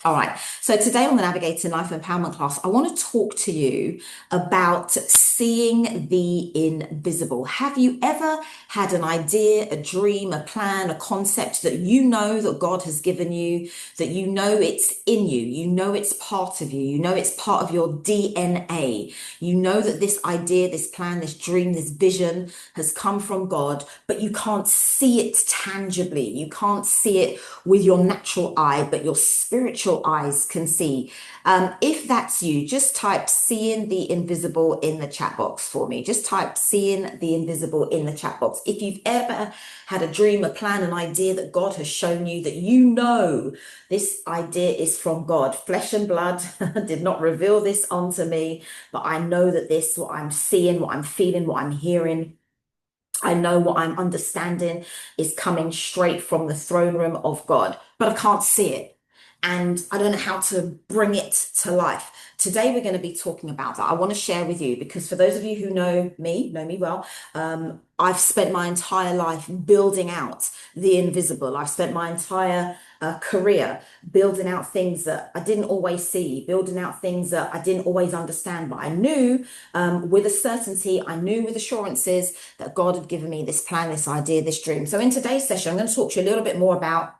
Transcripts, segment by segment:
All right. So today on the Navigating Life Empowerment class, I want to talk to you about seeing the invisible. Have you ever had an idea, a dream, a plan, a concept that you know that God has given you, that you know it's in you, you know it's part of you, you know it's part of your DNA, you know that this idea, this plan, this dream, this vision has come from God, but you can't see it tangibly. You can't see it with your natural eye, but your spiritual eyes can see. If that's you, just type seeing the invisible in the chat box for me. Just type seeing the invisible in the chat box. If you've ever had a dream, a plan, an idea that God has shown you that you know this idea is from God. Flesh and blood did not reveal this unto me, but I know that this, what I'm seeing, what I'm feeling, what I'm hearing, I know what I'm understanding is coming straight from the throne room of God, but I can't see it. And I don't know how to bring it to life. Today, we're going to be talking about that. I want to share with you because for those of you who know me well, I've spent my entire life building out the invisible. I've spent my entire career building out things that I didn't always see, building out things that I didn't always understand, but I knew with a certainty, I knew with assurances that God had given me this plan, this idea, this dream. So in today's session, I'm going to talk to you a little bit more about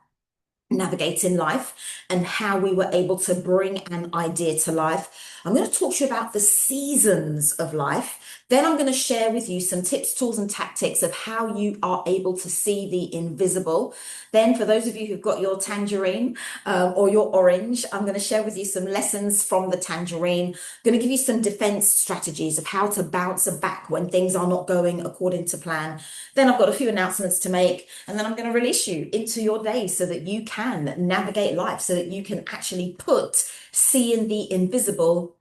navigating life and how we were able to bring an idea to life. I'm going to talk to you about the seasons of life. Then I'm going to share with you some tips, tools, and tactics of how you are able to see the invisible. Then, for those of you who've got your tangerine or your orange, I'm going to share with you some lessons from the tangerine. I'm going to give you some defense strategies of how to bounce back when things are not going according to plan. Then I've got a few announcements to make, and then I'm going to release you into your day so that you can navigate life, so that you can actually put seeing the invisible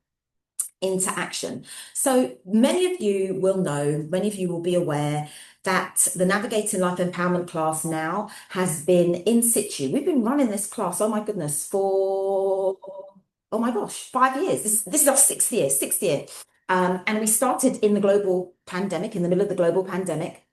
into action. So many of you will know, many of you will be aware that the Navigating Life Empowerment class now has been in situ. We've been running this class, oh my goodness, for, oh my gosh, 5 years. This is our sixth year. And we started in the global pandemic, in the middle of the global pandemic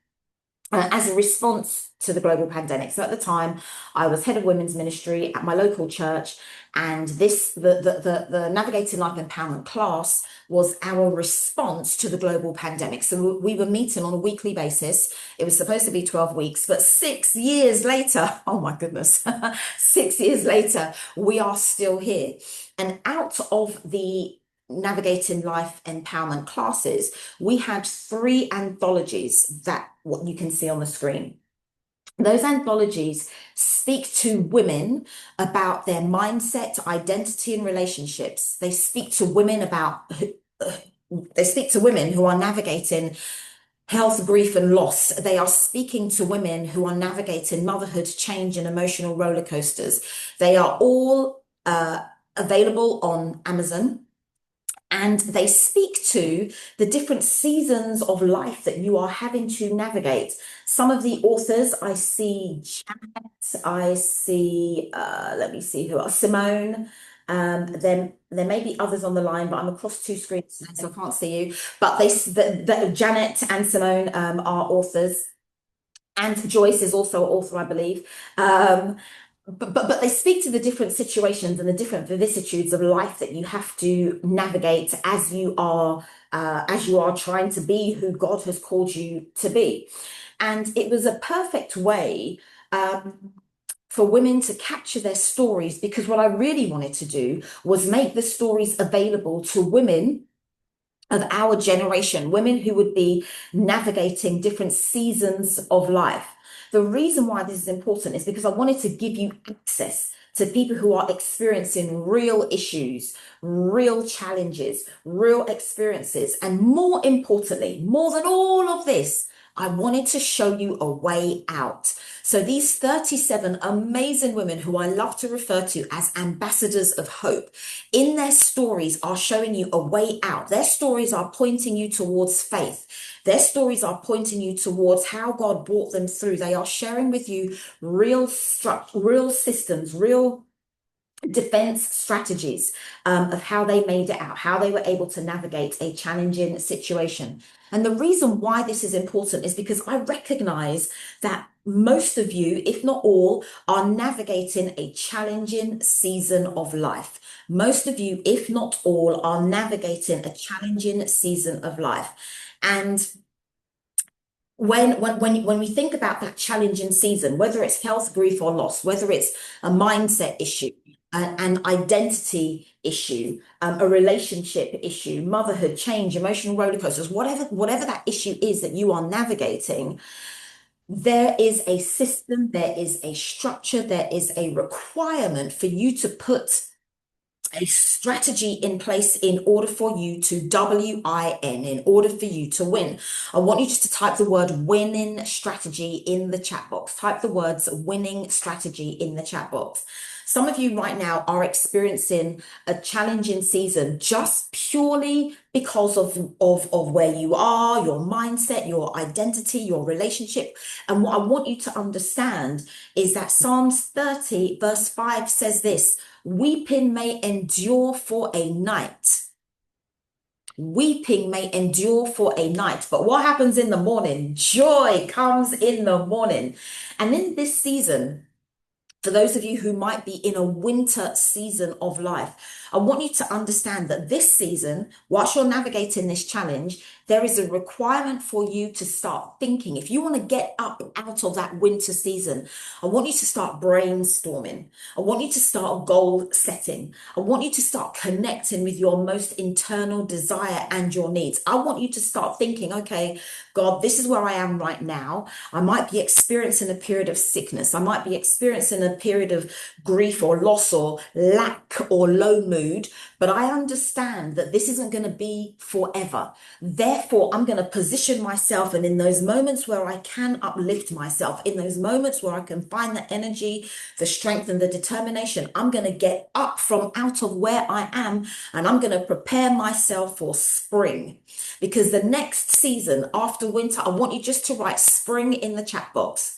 as a response to the global pandemic. So at the time, I was head of women's ministry at my local church, and the Navigating Life Empowerment class was our response to the global pandemic. So we were meeting on a weekly basis. It was supposed to be 12 weeks, but 6 years later, oh my goodness, 6 years later, we are still here. And out of the Navigating Life Empowerment classes, we had 3 anthologies that what you can see on the screen. Those anthologies speak to women about their mindset, identity, and relationships. They speak to women who are navigating health, grief, and loss. They are speaking to women who are navigating motherhood, change, and emotional roller coasters. They are all available on Amazon. And they speak to the different seasons of life that you are having to navigate. Some of the authors, I see Janet, I see, let me see who else, Simone. Then there may be others on the line, but I'm across 2 screens, so I can't see you. But Janet and Simone are authors. And Joyce is also an author, I believe. But they speak to the different situations and the different vicissitudes of life that you have to navigate as you are trying to be who God has called you to be. And it was a perfect way for women to capture their stories, because what I really wanted to do was make the stories available to women of our generation, women who would be navigating different seasons of life. The reason why this is important is because I wanted to give you access to people who are experiencing real issues, real challenges, real experiences. And more importantly, more than all of this, I wanted to show you a way out. So these 37 amazing women who I love to refer to as ambassadors of hope, in their stories are showing you a way out. Their stories are pointing you towards faith. Their stories are pointing you towards how God brought them through. They are sharing with you real systems, real defense strategies of how they made it out, how they were able to navigate a challenging situation. And the reason why this is important is because I recognize that most of you, if not all, are navigating a challenging season of life. Most of you, if not all, are navigating a challenging season of life. And when we think about that challenging season, whether it's health, grief, or loss, whether it's a mindset issue, an identity issue, a relationship issue, motherhood, change, emotional roller coasters, whatever that issue is that you are navigating, there is a system, there is a structure, there is a requirement for you to put a strategy in place in order for you to win, in order for you to win. I want you just to type the word winning strategy in the chat box. Type the words winning strategy in the chat box. Some of you right now are experiencing a challenging season just purely because of where you are, your mindset, your identity, your relationship. And what I want you to understand is that Psalms 30, verse 5 says this: weeping may endure for a night. Weeping may endure for a night, but what happens in the morning? Joy comes in the morning. And in this season, for those of you who might be in a winter season of life, I want you to understand that this season, whilst you're navigating this challenge, there is a requirement for you to start thinking. If you want to get up out of that winter season, I want you to start brainstorming. I want you to start goal setting. I want you to start connecting with your most internal desire and your needs. I want you to start thinking, okay, God, this is where I am right now. I might be experiencing a period of sickness. I might be experiencing a period of grief or loss or lack or low mood, but I understand that this isn't going to be forever. Therefore, I'm going to position myself, and in those moments where I can uplift myself, in those moments where I can find the energy, the strength, and the determination, I'm going to get up from out of where I am, and I'm going to prepare myself for spring. Because the next season after winter, I want you just to write spring in the chat box.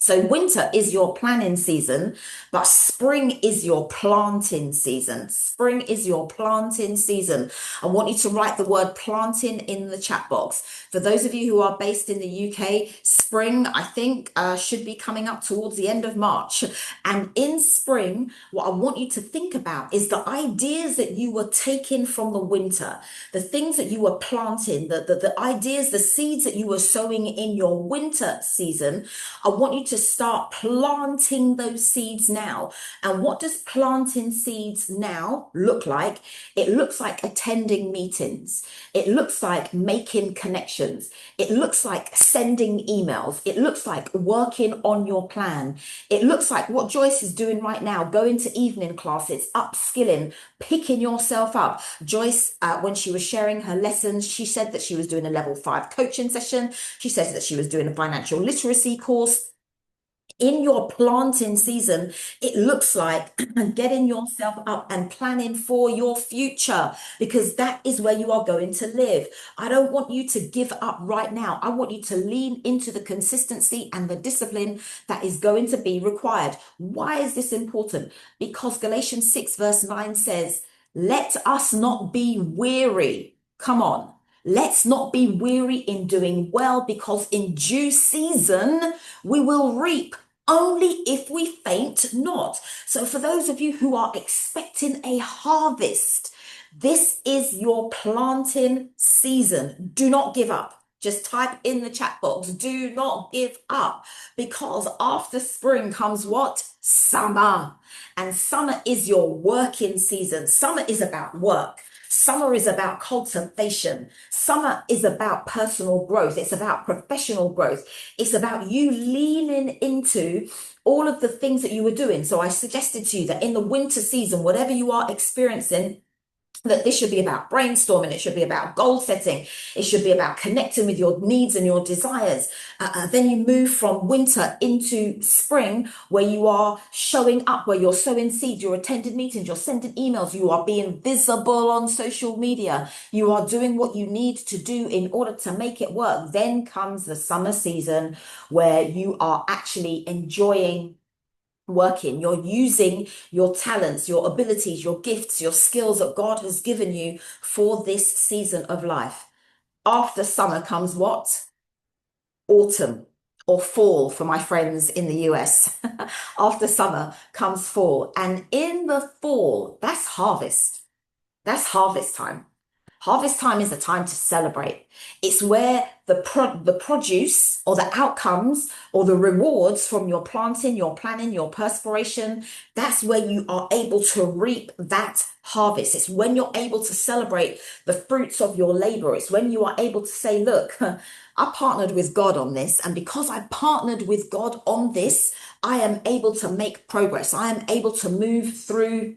So winter is your planning season, but spring is your planting season. Spring is your planting season. I want you to write the word planting in the chat box. For those of you who are based in the UK, spring, I think, should be coming up towards the end of March. And in spring, what I want you to think about is the ideas that you were taking from the winter, the things that you were planting, the ideas, the seeds that you were sowing in your winter season. I want you to start planting those seeds now. And what does planting seeds now look like? It looks like attending meetings. It looks like making connections. It looks like sending emails. It looks like working on your plan. It looks like what Joyce is doing right now, going to evening classes, upskilling, picking yourself up. Joyce, when she was sharing her lessons, she said that she was doing a level 5 coaching session. She said that she was doing a financial literacy course. In your planting season, it looks like getting yourself up and planning for your future, because that is where you are going to live. I don't want you to give up right now. I want you to lean into the consistency and the discipline that is going to be required. Why is this important? Because Galatians 6 verse 9 says, let us not be weary. Come on. Let's not be weary in doing well, because in due season we will reap, only if we faint not. So for those of you who are expecting a harvest, this is your planting season. Do not give up. Just type in the chat box, do not give up, because after spring comes what? Summer. And summer is your working season. Summer is about work. Summer is about cultivation. Summer is about personal growth. It's about professional growth. It's about you leaning into all of the things that you were doing. So I suggested to you that in the winter season, whatever you are experiencing, that this should be about brainstorming. It should be about goal setting. It should be about connecting with your needs and your desires. Then you move from winter into spring, where you are showing up, where you're sowing seeds, you're attending meetings, you're sending emails, you are being visible on social media. You are doing what you need to do in order to make it work. Then comes the summer season, where you are actually enjoying working. You're using your talents, your abilities, your gifts, your skills that God has given you for this season of life. After summer comes what? Autumn. or fall for my friends in the US. After summer comes fall. And in the fall, that's harvest. That's harvest time. Harvest time is the time to celebrate. It's where the produce or the outcomes or the rewards from your planting, your planning, your perspiration, that's where you are able to reap that harvest. It's when you're able to celebrate the fruits of your labor. It's when you are able to say, look, I partnered with God on this, and because I partnered with God on this, I am able to make progress. I am able to move through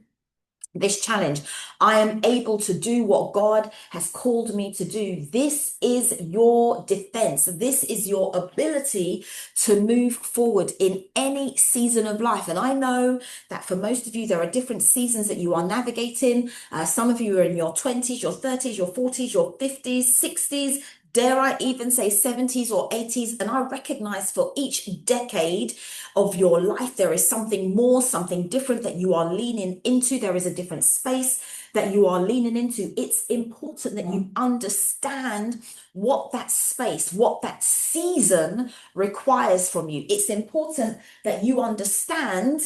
this challenge. I am able to do what God has called me to do. This is your defense. This is your ability to move forward in any season of life. And I know that for most of you, there are different seasons that you are navigating. Some of you are in your 20s, your 30s, your 40s, your 50s, 60s. Dare I even say 70s or 80s? And I recognize for each decade of your life, there is something more, something different that you are leaning into. There is a different space that you are leaning into. It's important that you understand what that space, what that season requires from you. It's important that you understand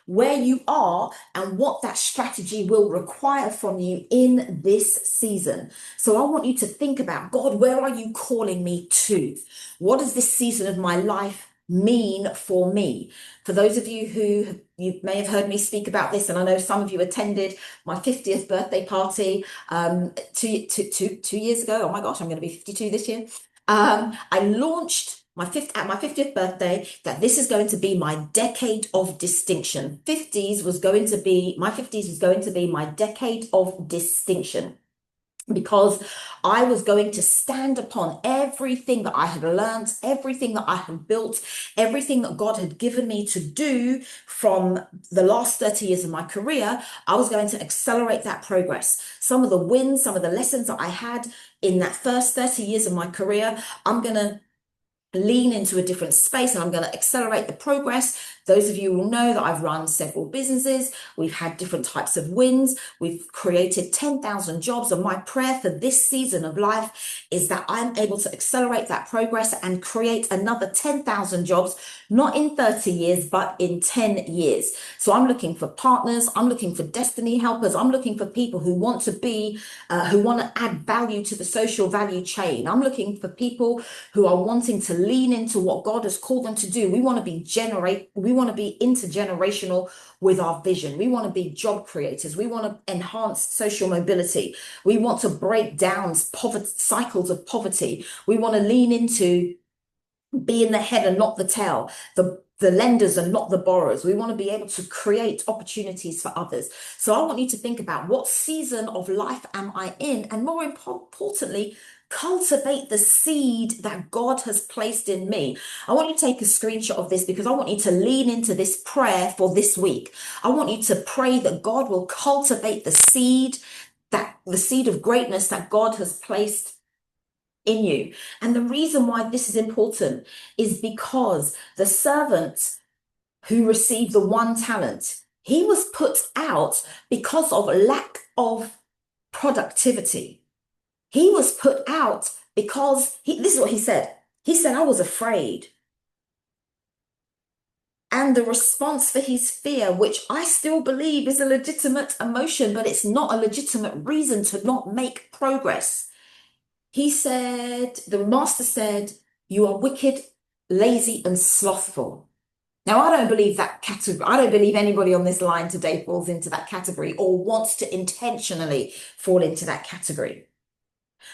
where you are and what that strategy will require from you in this season. So I want you to think about, God, where are you calling me to? What does this season of my life mean for me? For those of you who you may have heard me speak about this, and I know some of you attended my 50th birthday party 2 years ago. Oh my gosh, I'm going to be 52 this year. I launched at my 50th birthday that this is going to be my decade of distinction. My 50s was going to be my decade of distinction, because I was going to stand upon everything that I had learned, everything that I had built, everything that God had given me to do from the last 30 years of my career. I was going to accelerate that progress. Some of the wins, some of the lessons that I had in that first 30 years of my career, I'm going to lean into a different space, and I'm going to accelerate the progress. Those of you will know that I've run several businesses. We've had different types of wins. We've created 10,000 jobs. And my prayer for this season of life is that I'm able to accelerate that progress and create another 10,000 jobs, not in 30 years, but in 10 years. So I'm looking for partners. I'm looking for destiny helpers. I'm looking for people who want to add value to the social value chain. I'm looking for people who are wanting to lean into what God has called them to do. We want to be intergenerational with our vision. We want to be job creators. We want to enhance social mobility. We want to break down cycles of poverty. We want to lean into being the head and not the tail, the lenders and not the borrowers. We want to be able to create opportunities for others. So I want you to think about, what season of life am I in? And more importantly, cultivate the seed that God has placed in me. I want you to take a screenshot of this, because I want you to lean into this prayer for this week. I want you to pray that God will cultivate the seed of greatness that God has placed in you. And the reason why this is important is because the servant who received the 1 talent, he was put out because of lack of productivity. He was put out because this is what he said. He said, I was afraid. And the response for his fear, which I still believe is a legitimate emotion, but it's not a legitimate reason to not make progress. The master said, you are wicked, lazy, and slothful. Now, I don't believe that category. I don't believe anybody on this line today falls into that category or wants to intentionally fall into that category.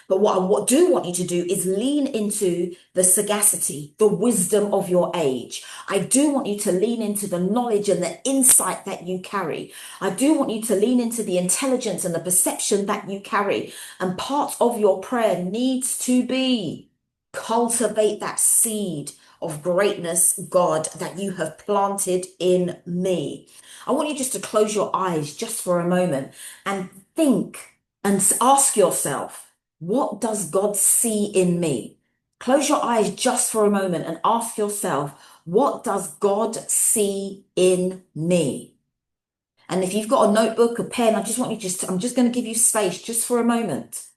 But what I do want you to do is lean into the sagacity, the wisdom of your age. I do want you to lean into the knowledge and the insight that you carry. I do want you to lean into the intelligence and the perception that you carry. And part of your prayer needs to be, cultivate that seed of greatness, God, that you have planted in me. I want you just to close your eyes just for a moment and think and ask yourself, what does God see in me? Close your eyes just for a moment and ask yourself, what does God see in me? And if you've got a notebook, a pen, I'm just going to give you space just for a moment,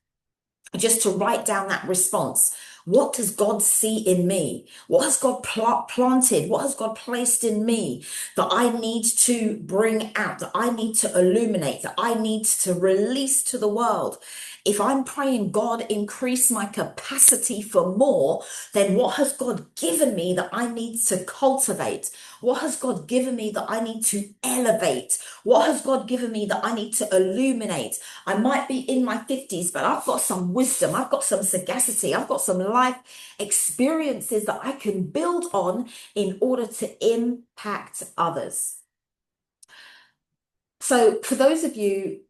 just to write down that response. What does God see in me? What has God planted? What has God placed in me that I need to bring out, that I need to illuminate, that I need to release to the world? If I'm praying, God, increase my capacity for more, then what has God given me that I need to cultivate? What has God given me that I need to elevate? What has God given me that I need to illuminate? I might be in my 50s, but I've got some wisdom, I've got some sagacity, I've got some life experiences that I can build on in order to impact others. So, for those of you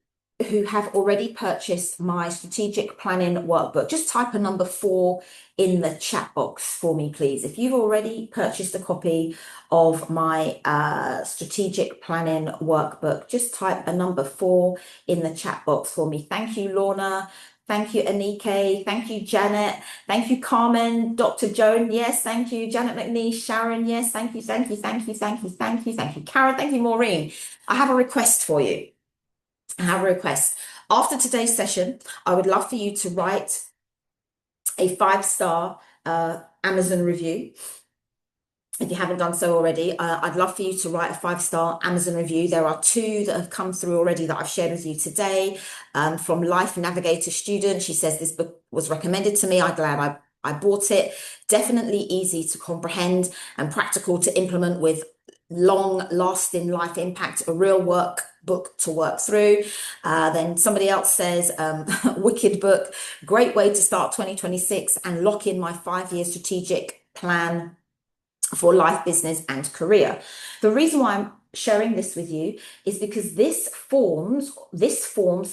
who have already purchased my strategic planning workbook, just type a number 4 in the chat box for me, please. If you've already purchased a copy of my strategic planning workbook, just type a number 4 in the chat box for me. Thank you, Lorna. Thank you, Anike. Thank you, Janet. Thank you, Carmen. Dr. Joan. Yes, thank you. Janet McNeish. Sharon. Yes, thank you, thank you, thank you, thank you, thank you, thank you. Karen, thank you, Maureen. I have a request for you. I have a request. After today's session, I would love for you to write a 5-star Amazon review. If you haven't done so already, I'd love for you to write a 5-star Amazon review. There are 2 that have come through already that I've shared with you today. From Life Navigator Student, she says this book was recommended to me. I'm glad I bought it. Definitely easy to comprehend and practical to implement with long-lasting life impact, a real work book to work through. Then somebody else says, wicked book, great way to start 2026 and lock in my 5-year strategic plan for life, business, and career. The reason why I'm sharing this with you is because this forms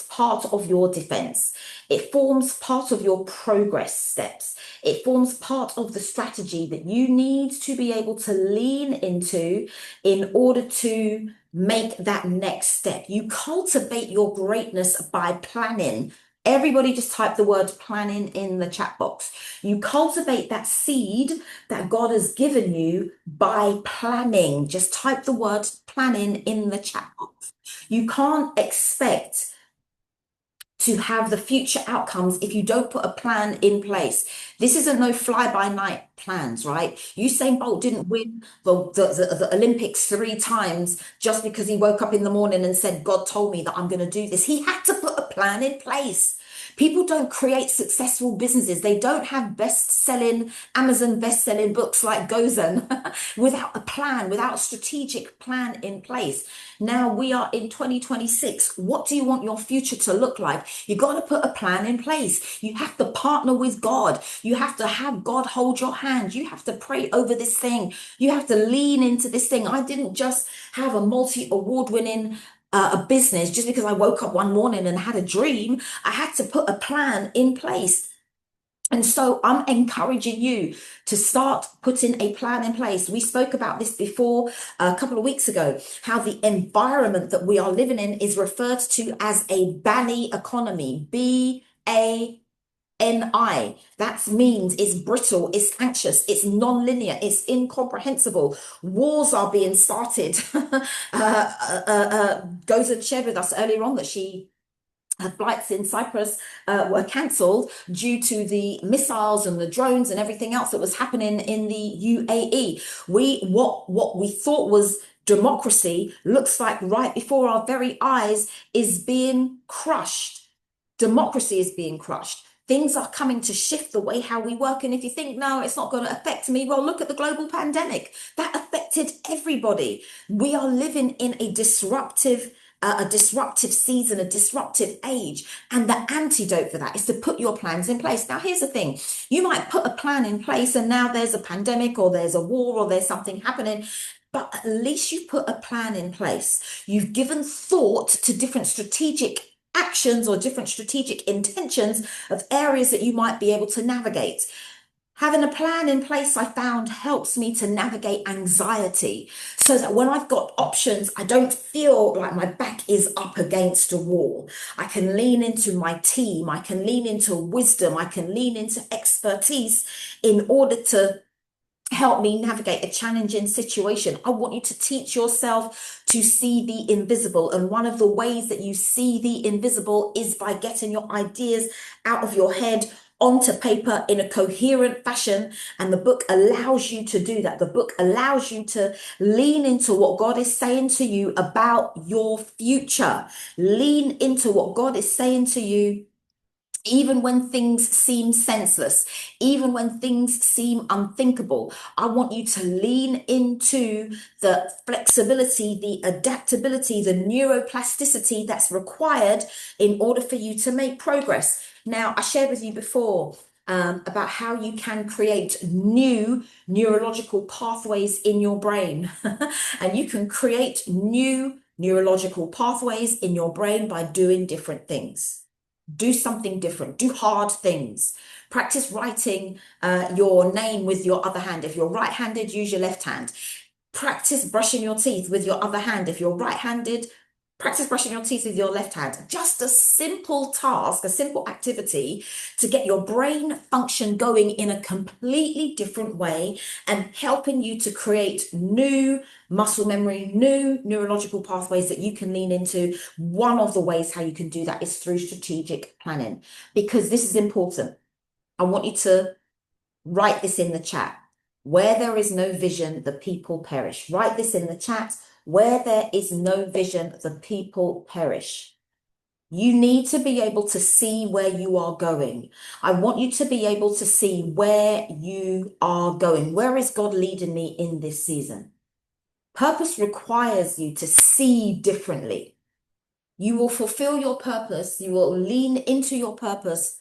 part of your defense. It forms part of your progress steps. It forms part of the strategy that you need to be able to lean into in order to make that next step. You cultivate your greatness by planning. Everybody just type the word planning in the chat box. You cultivate that seed that God has given you by planning. Just type the word planning in the chat box. You can't expect to have the future outcomes if you don't put a plan in place. This isn't no fly-by-night plans, right? Usain Bolt didn't win the Olympics 3 times just because he woke up in the morning and said, God told me that I'm going to do this. He had to put a plan in place. People don't create successful businesses. They don't have Amazon best-selling books like Gozen without a plan, without a strategic plan in place. Now we are in 2026. What do you want your future to look like? You got to put a plan in place. You have to partner with God. You have to have God hold your hand. You have to pray over this thing. You have to lean into this thing. I didn't just have a multi-award winning a business just because I woke up one morning and had a dream. I had to put a plan in place. And so I'm encouraging you to start putting a plan in place. We spoke about this before a couple of weeks ago, how the environment that we are living in is referred to as a BANI economy, BANI. That means it's brittle, it's anxious, it's non-linear, it's incomprehensible. Wars are being started. Goza shared with us earlier on that her flights in Cyprus were cancelled due to the missiles and the drones and everything else that was happening in the UAE. What we thought was democracy looks like right before our very eyes is being crushed. Democracy is being crushed. Things are coming to shift the way how we work. And if you think, no, it's not going to affect me, well, look at the global pandemic. That affected everybody. We are living in a disruptive season, a disruptive age. And the antidote for that is to put your plans in place. Now, here's the thing. You might put a plan in place and now there's a pandemic or there's a war or there's something happening. But at least you put a plan in place. You've given thought to different strategic actions or different strategic intentions of areas that you might be able to navigate. Having a plan in place, I found, helps me to navigate anxiety so that when I've got options, I don't feel like my back is up against a wall. I can lean into my team. I can lean into wisdom. I can lean into expertise in order to help me navigate a challenging situation. I want you to teach yourself to see the invisible. And one of the ways that you see the invisible is by getting your ideas out of your head onto paper in a coherent fashion. And the book allows you to do that. The book allows you to lean into what God is saying to you about your future. Lean into what God is saying to you even when things seem senseless, even when things seem unthinkable. I want you to lean into the flexibility, the adaptability, the neuroplasticity that's required in order for you to make progress. Now, I shared with you before about how you can create new neurological pathways in your brain. And you can create new neurological pathways in your brain by doing different things. Do something different, do hard things. Practice writing your name with your other hand. If you're right-handed, use your left hand. Practice brushing your teeth with your other hand. If you're right-handed, practice brushing your teeth with your left hand. Just a simple task, a simple activity to get your brain function going in a completely different way and helping you to create new muscle memory, new neurological pathways that you can lean into. One of the ways how you can do that is through strategic planning, because this is important. I want you to write this in the chat. Where there is no vision, the people perish. Write this in the chat. Where there is no vision, the people perish. You need to be able to see where you are going. I want you to be able to see where you are going. Where is God leading me in this season? Purpose requires you to see differently. You will fulfill your purpose. You will lean into your purpose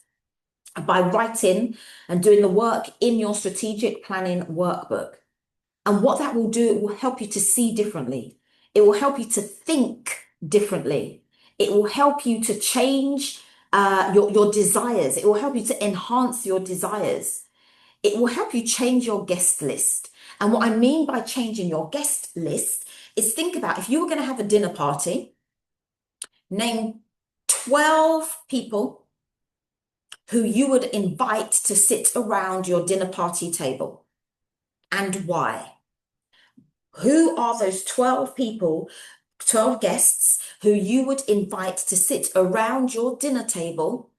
by writing and doing the work in your strategic planning workbook. And what that will do, it will help you to see differently. It will help you to think differently. It will help you to change your desires. It will help you to enhance your desires. It will help you change your guest list. And what I mean by changing your guest list is, think about if you were going to have a dinner party, name 12 people who you would invite to sit around your dinner party table, and why. Who are those 12 people, 12 guests who you would invite to sit around your dinner table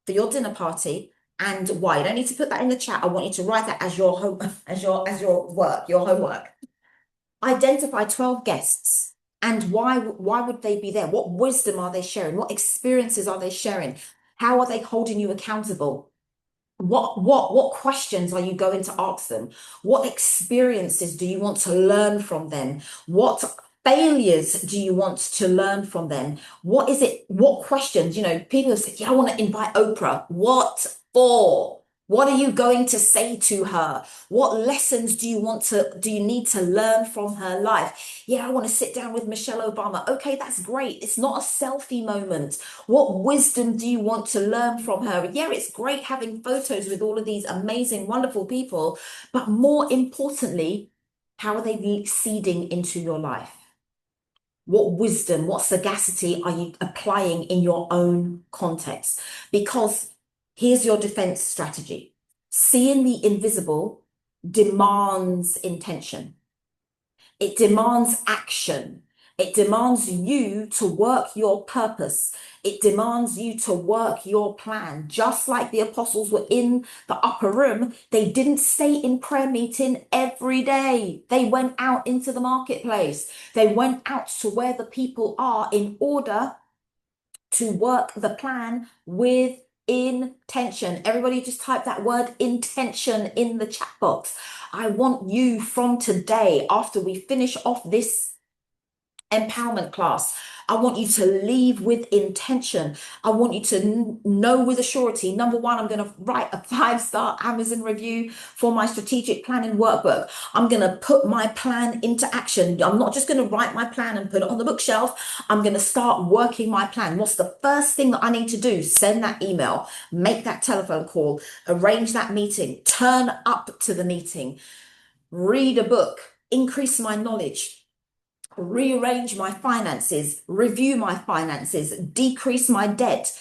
for your dinner party, and why? You don't need to put that in the chat. I want you to write that as your home, as your work, your homework. Identify 12 guests. And why would they be there? What wisdom are they sharing? What experiences are they sharing? How are they holding you accountable? What questions are you going to ask them? What experiences do you want to learn from them? What failures do you want to learn from them? What is it? What questions? People say, yeah, I want to invite Oprah. What for? What are you going to say to her? What lessons do you need to learn from her life? Yeah, I want to sit down with Michelle Obama. Okay, that's great. It's not a selfie moment. What wisdom do you want to learn from her? Yeah, it's great having photos with all of these amazing, wonderful people, but more importantly, how are they seeding into your life? What wisdom, what sagacity are you applying in your own context? Because here's your defense strategy. Seeing the invisible demands intention. It demands action. It demands you to work your purpose. It demands you to work your plan. Just like the apostles were in the upper room, they didn't stay in prayer meeting every day. They went out into the marketplace. They went out to where the people are in order to work the plan with intention. Everybody just type that word intention in the chat box. I want you from today, after we finish off this empowerment class, I want you to leave with intention. I want you to know with a surety. Number one, I'm going to write a 5-star Amazon review for my strategic planning workbook. I'm going to put my plan into action. I'm not just going to write my plan and put it on the bookshelf. I'm going to start working my plan. What's the first thing that I need to do? Send that email, make that telephone call, arrange that meeting, turn up to the meeting, read a book, increase my knowledge, rearrange my finances, review my finances, decrease my debt,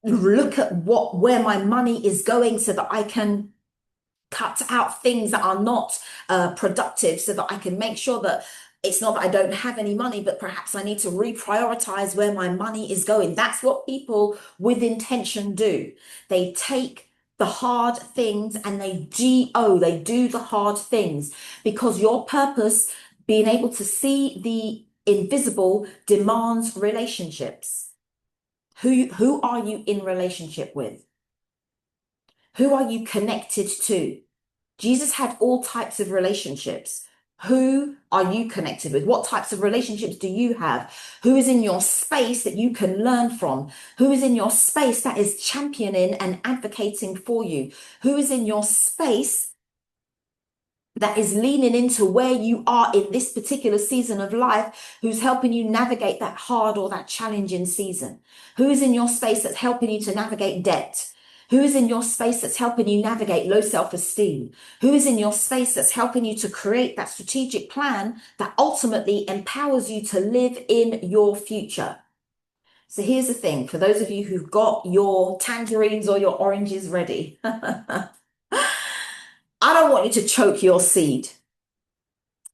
look at where my money is going so that I can cut out things that are not productive, so that I can make sure that it's not that I don't have any money, but perhaps I need to reprioritize where my money is going. That's what people with intention do. They take the hard things and they do the hard things because your purpose, being able to see the invisible, demands relationships. Who are you in relationship with? Who are you connected to? Jesus had all types of relationships. Who are you connected with? What types of relationships do you have? Who is in your space that you can learn from? Who is in your space that is championing and advocating for you? Who is in your space that is leaning into where you are in this particular season of life, who's helping you navigate that hard or that challenging season? Who is in your space that's helping you to navigate debt? Who is in your space that's helping you navigate low self-esteem? Who is in your space that's helping you to create that strategic plan that ultimately empowers you to live in your future? So here's the thing, for those of you who've got your tangerines or your oranges ready, I don't want you to choke your seed.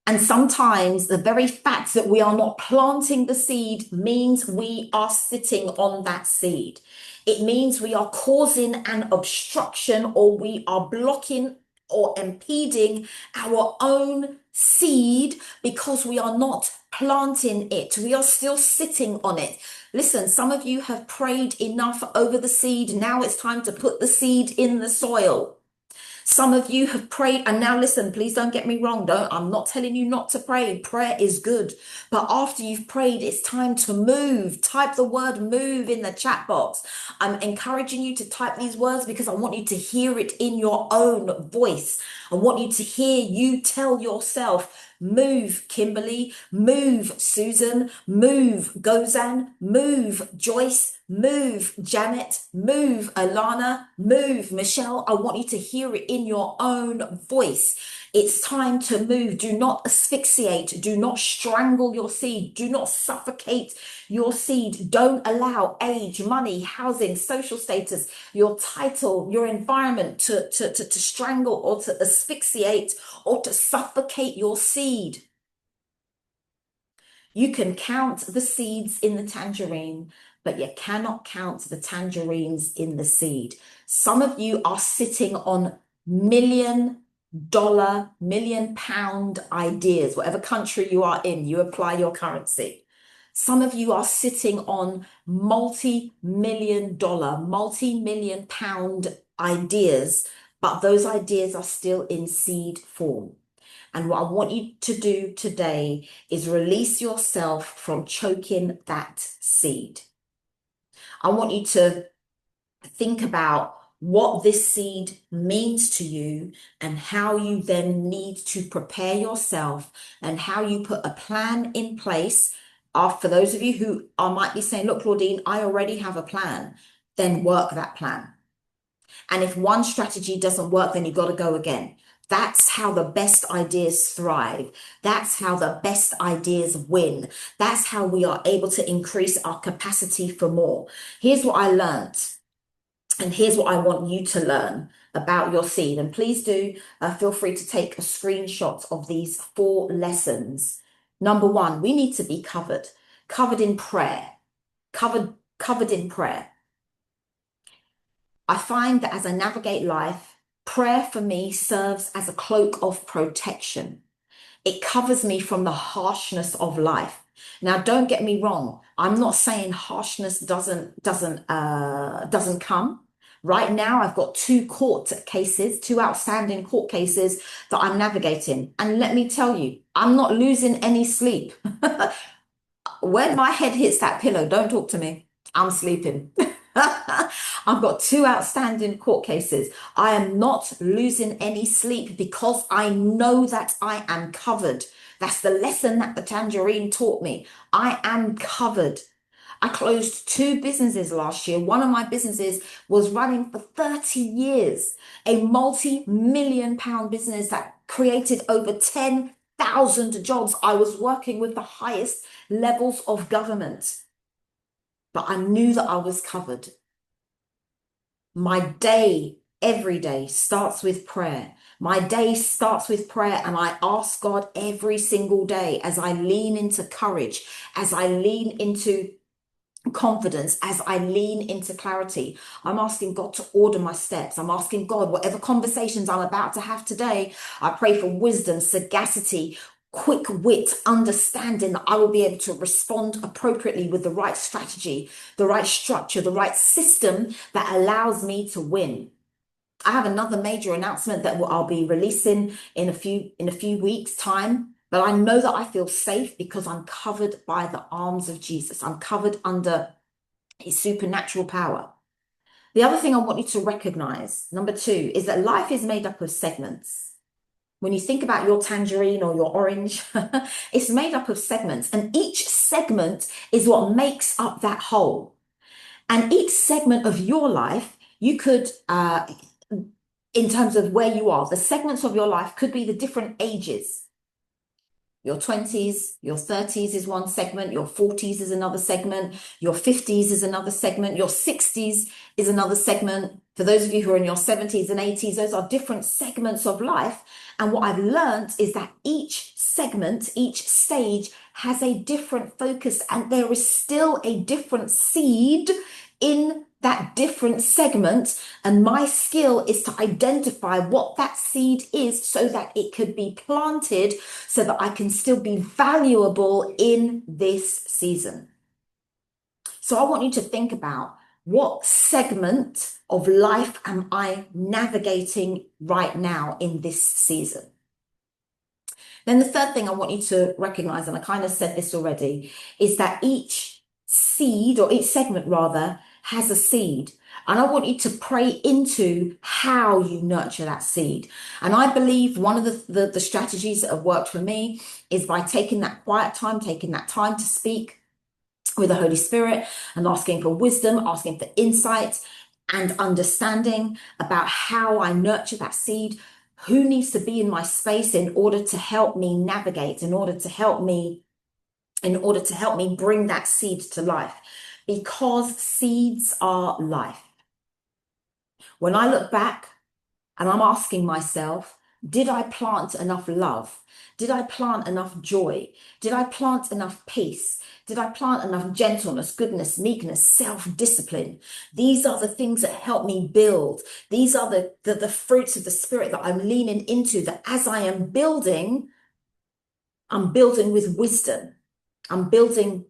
And sometimes the very fact that we are not planting the seed means we are sitting on that seed. It means we are causing an obstruction, or we are blocking or impeding our own seed because we are not planting it. We are still sitting on it. Listen, some of you have prayed enough over the seed. Now it's time to put the seed in the soil. Some of you have prayed, and now listen, please don't get me wrong. I'm not telling you not to pray. Prayer is good. But after you've prayed, it's time to move. Type the word move in the chat box. I'm encouraging you to type these words because I want you to hear it in your own voice. I want you to hear you tell yourself, move, Kimberly, move, Susan, move, Gozan, move, Joyce, move, Janet, move, Alana, move, Michelle. I want you to hear it in your own voice. It's time to move. Do not asphyxiate. Do not strangle your seed. Do not suffocate your seed. Don't allow age, money, housing, social status, your title, your environment to strangle or to asphyxiate or to suffocate your seed. You can count the seeds in the tangerine, but you cannot count the tangerines in the seed. Some of you are sitting on $1 million, £1 million ideas. Whatever country you are in, you apply your currency. Some of you are sitting on multi-million-dollar, multi-million-pound ideas, but those ideas are still in seed form. And what I want you to do today is release yourself from choking that seed. I want you to think about what this seed means to you and how you then need to prepare yourself and how you put a plan in place. For those of you who might be saying, look, Claudine, I already have a plan, then work that plan. And if one strategy doesn't work, then you've got to go again. That's how the best ideas thrive. That's how the best ideas win. That's how we are able to increase our capacity for more. Here's what I learned, and here's what I want you to learn about your seed. And please do feel free to take a screenshot of these 4 lessons. Number 1, we need to be covered in prayer, covered in prayer. I find that as I navigate life, prayer for me serves as a cloak of protection. It covers me from the harshness of life. Now, don't get me wrong. I'm not saying harshness doesn't come. Right now, I've got 2 outstanding court cases that I'm navigating. And let me tell you, I'm not losing any sleep. When my head hits that pillow, don't talk to me. I'm sleeping. I've got 2 outstanding court cases. I am not losing any sleep because I know that I am covered. That's the lesson that the tangerine taught me. I am covered. I closed 2 businesses last year. One of my businesses was running for 30 years, a multi-million-pound business that created over 10,000 jobs. I was working with the highest levels of government. But I knew that I was covered. My day, every day, starts with prayer. My day starts with prayer, and I ask God every single day as I lean into courage, as I lean into confidence, as I lean into clarity. I'm asking God to order my steps. I'm asking God, whatever conversations I'm about to have today, I pray for wisdom, sagacity, quick wit, understanding, that I will be able to respond appropriately with the right strategy, the right structure, the right system that allows me to win. I have another major announcement that I'll be releasing in a few weeks' time. But I know that I feel safe because I'm covered by the arms of Jesus. I'm covered under his supernatural power. The other thing I want you to recognize, number two, is that life is made up of segments. When you think about your tangerine or your orange, it's made up of segments, and each segment is what makes up that whole. And each segment of your life, you could, in terms of where you are, the segments of your life could be the different ages. Your 20s, your 30s is one segment, your 40s is another segment, your 50s is another segment, your 60s is another segment. For those of you who are in your 70s and 80s, those are different segments of life. And what I've learned is that each segment, each stage has a different focus, and there is still a different seed in that different segment. And my skill is to identify what that seed is so that it could be planted so that I can still be valuable in this season. So I want you to think about, what segment of life am I navigating right now in this season? Then the third thing I want you to recognize, and I kind of said this already, is that each seed, or each segment rather, has a seed. And I want you to pray into how you nurture that seed. And I believe one of the strategies that have worked for me is by taking that quiet time, taking that time to speak with the Holy Spirit and asking for wisdom, asking for insight and understanding about how I nurture that seed. Who needs to be in my space in order to help me navigate, in order to help me bring that seed to life? Because seeds are life. When I look back and I'm asking myself, did I plant enough love? Did I plant enough joy? Did I plant enough peace? Did I plant enough gentleness, goodness, meekness, self-discipline? These are the things that help me build. These are the fruits of the Spirit that I'm leaning into, that as I am building, I'm building with wisdom. I'm building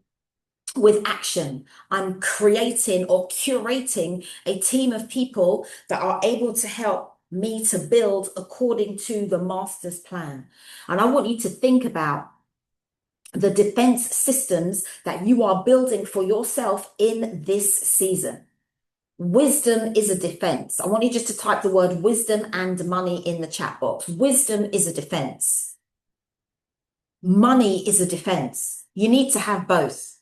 with action. I'm creating or curating a team of people that are able to help me to build according to the master's plan. And I want you to think about the defense systems that you are building for yourself in this season. Wisdom is a defense. I want you just to type the word wisdom and money in the chat box. Wisdom is a defense. Money is a defense. You need to have both.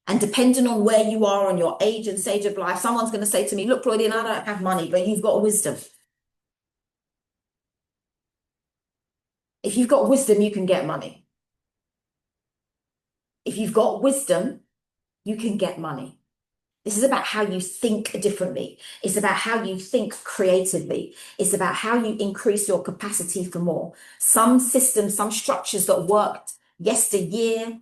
And depending on where you are on your age and stage of life, someone's going to say to me, look, Claudine, I don't have money, but you've got wisdom. If you've got wisdom, you can get money. If you've got wisdom, you can get money. This is about how you think differently. It's about how you think creatively. It's about how you increase your capacity for more. Some systems, some structures that worked yesteryear,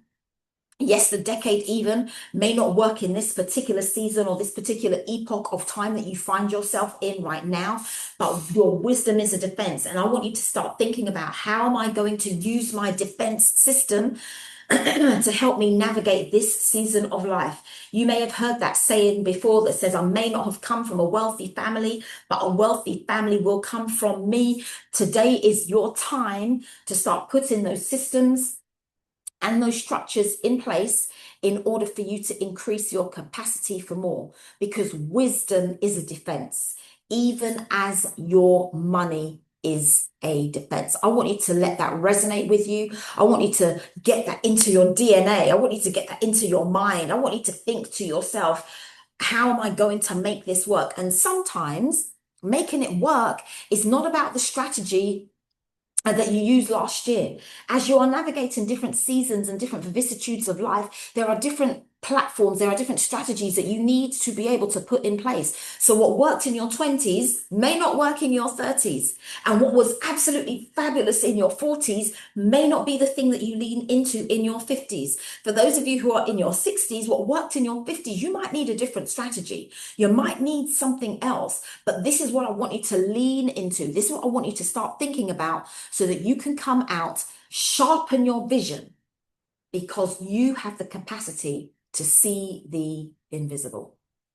yes, the decade even, may not work in this particular season or this particular epoch of time that you find yourself in right now, but your wisdom is a defense. And I want you to start thinking about, how am I going to use my defense system to help me navigate this season of life? You may have heard that saying before that says, I may not have come from a wealthy family, but a wealthy family will come from me. Today is your time to start putting those systems and those structures in place in order for you to increase your capacity for more, because wisdom is a defense, even as your money is a defense. I want you to let that resonate with you. I want you to get that into your DNA. I want you to get that into your mind. I want you to think to yourself, how am I going to make this work? And sometimes making it work is not about the strategy that you used last year. As you are navigating different seasons and different vicissitudes of life, there are different platforms, there are different strategies that you need to be able to put in place. So what worked in your 20s may not work in your 30s. And what was absolutely fabulous in your 40s may not be the thing that you lean into in your 50s. For those of you who are in your 60s, what worked in your 50s, you might need a different strategy. You might need something else. But this is what I want you to lean into. This is what I want you to start thinking about so that you can come out, sharpen your vision, because you have the capacity to see the invisible.